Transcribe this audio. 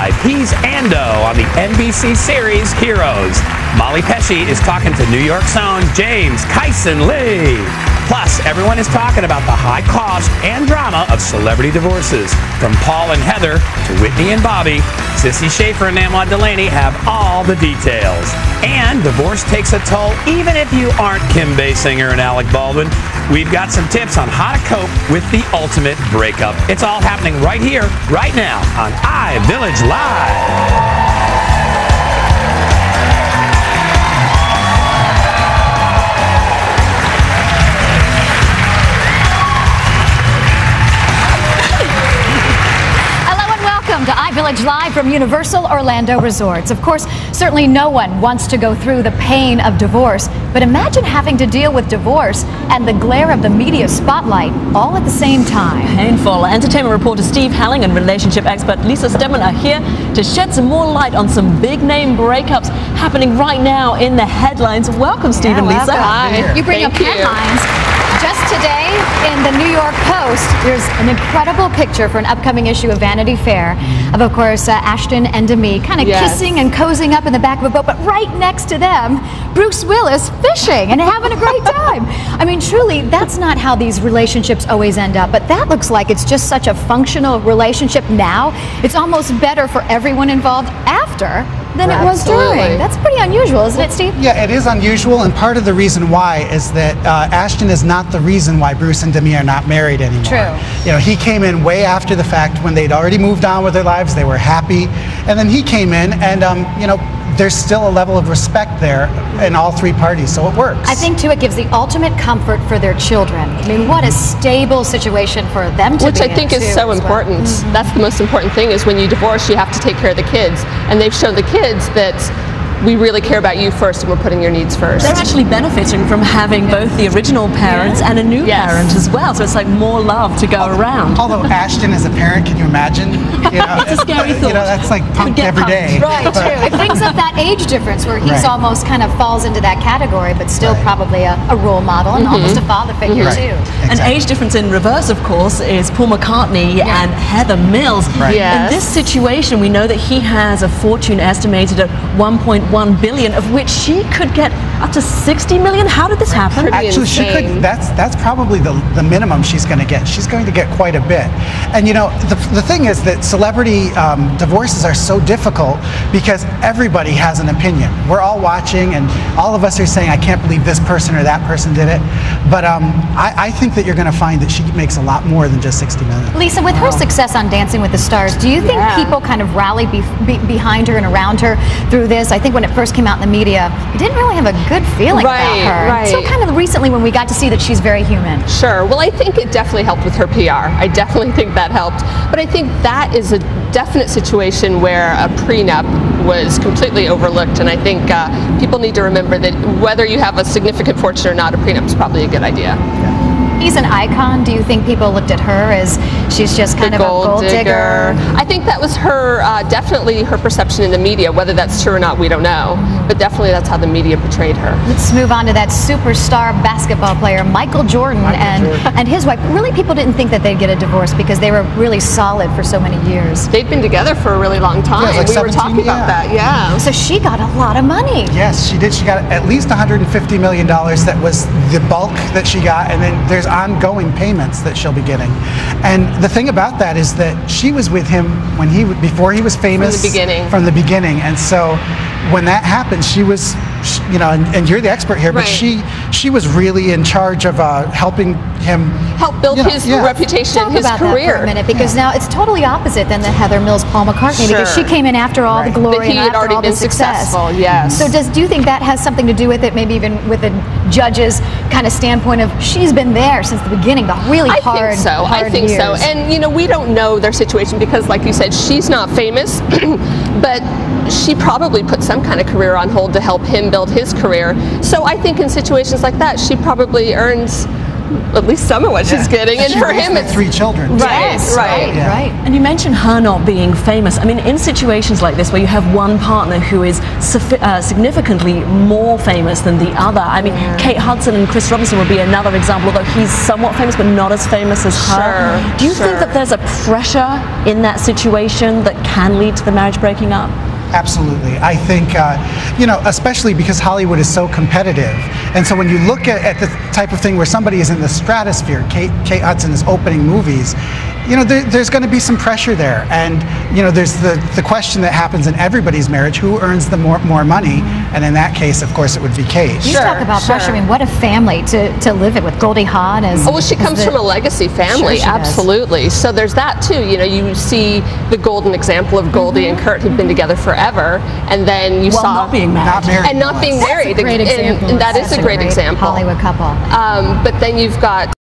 Live. He's Ando on the NBC series Heroes. Molly Pesci is talking to New York's own James Kyson Lee. Plus, everyone is talking about the high cost and drama of celebrity divorces. From Paul and Heather to Whitney and Bobby, Sissy Schaefer and Namla Delaney have all the details. And divorce takes a toll even if you aren't Kim Basinger and Alec Baldwin. We've got some tips on how to cope with the ultimate breakup. It's all happening right here, right now on IVillage Live. Welcome to IVillage Live from Universal Orlando Resorts. Of course, certainly no one wants to go through the pain of divorce, but imagine having to deal with divorce and the glare of the media spotlight all at the same time. Painful. Entertainment reporter Steve Halling and relationship expert Lisa Steadman are here to shed some more light on some big-name breakups happening right now in the headlines. Welcome, Steve and Lisa. Hi. You bring up headlines. Just today in the New York Post, there's an incredible picture for an upcoming issue of Vanity Fair of course, Ashton and Demi kind of kissing and cozying up in the back of a boat, but right next to them, Bruce Willis fishing and having a great time. I mean, truly, that's not how these relationships always end up, but that looks like it's just such a functional relationship now. It's almost better for everyone involved after than it was during. That's pretty unusual, isn't it, Steve? Yeah, it is unusual, and part of the reason why is that Ashton is not the reason why Bruce and Demi are not married anymore. True. You know, he came in way after the fact when they'd already moved on with their lives, they were happy, and then he came in and, you know, there's still a level of respect there in all three parties, so it works. I think, too, it gives the ultimate comfort for their children. I mean, what a stable situation for them to be in. Which I think is so important. That's the most important thing, is when you divorce, you have to take care of the kids. And they've shown the kids that we really care about you first and we're putting your needs first. They're actually benefiting from having both the original parents and a new parent as well, so it's like more love to go around. Although Ashton as a parent, can you imagine? You know, it's a scary thought. You know, that's like punked every day. Right, true. It brings up that age difference where he's almost kind of falls into that category, but still probably a role model and almost a father figure too. An age difference in reverse, of course, is Paul McCartney and Heather Mills. In this situation, we know that he has a fortune estimated at $1.1 billion, of which she could get up to $60 million. How did this happen? Actually, she could. That's probably the minimum she's going to get. She's going to get quite a bit. And you know, the thing is that celebrity divorces are so difficult because everybody has an opinion. We're all watching, and all of us are saying, "I can't believe this person or that person did it." But I think that you're going to find that she makes a lot more than just $60 million. Lisa, with her success on Dancing with the Stars, do you think people kind of rally behind her and around her through this? I think when it first came out in the media, you didn't really have a good feeling about her. So kind of recently when we got to see that she's very human. Sure. Well, I think it definitely helped with her PR. I definitely think that helped. But I think that is a definite situation where a prenup was completely overlooked, and I think people need to remember that whether you have a significant fortune or not, a prenup is probably a good idea. He's an icon. Do you think people looked at her as she's just kind of a gold digger? I think that was her, definitely her perception in the media. Whether that's true or not, we don't know. But definitely that's how the media portrayed her. Let's move on to that superstar basketball player, Michael Jordan, and his wife. Really, people didn't think that they'd get a divorce because they were really solid for so many years. They'd been together for a really long time. Yeah, like we were talking about that, So she got a lot of money. Yes, she did. She got at least $150 million. That was the bulk that she got, and then there's ongoing payments that she'll be getting. And the thing about that is that she was with him when before he was famous. From the beginning. From the beginning. And so when that happened, she was, you know, and you're the expert here, but she was really in charge of helping him help build his reputation, Talk his about career. That for a minute, because now it's totally opposite than the Heather Mills, Paul McCartney, because she came in after all the glory and after all the success. So do you think that has something to do with it? Maybe even with the judge's kind of standpoint of she's been there since the beginning, the really hard years. I think so. And you know, we don't know their situation because, like you said, she's not famous, but she probably put some kind of career on hold to help him build his career. So I think in situations like that, she probably earns at least some of what she's getting, and for him it's 3 children. Right, Yes, right. right. And you mentioned her not being famous. I mean, in situations like this where you have one partner who is significantly more famous than the other, I mean, Kate Hudson and Chris Robinson would be another example, although he's somewhat famous but not as famous as her. Sure, Do you think that there's a pressure in that situation that can lead to the marriage breaking up? Absolutely. I think, especially because Hollywood is so competitive. And so when you look at the type of thing where somebody is in the stratosphere, Kate Hudson is opening movies, there's going to be some pressure there. And, there's the question that happens in everybody's marriage, who earns the more money? And in that case, of course, it would be Kate. You talk about pressure. I mean, what a family to live it with Goldie Hawn as... Oh, well, she comes from a legacy family, absolutely. So there's that too. You see the golden example of Goldie and Kurt, who've been together forever, and then you saw not being married. Not married. And not being married. That's a great example. And that is a great example. Hollywood couple. But then you've got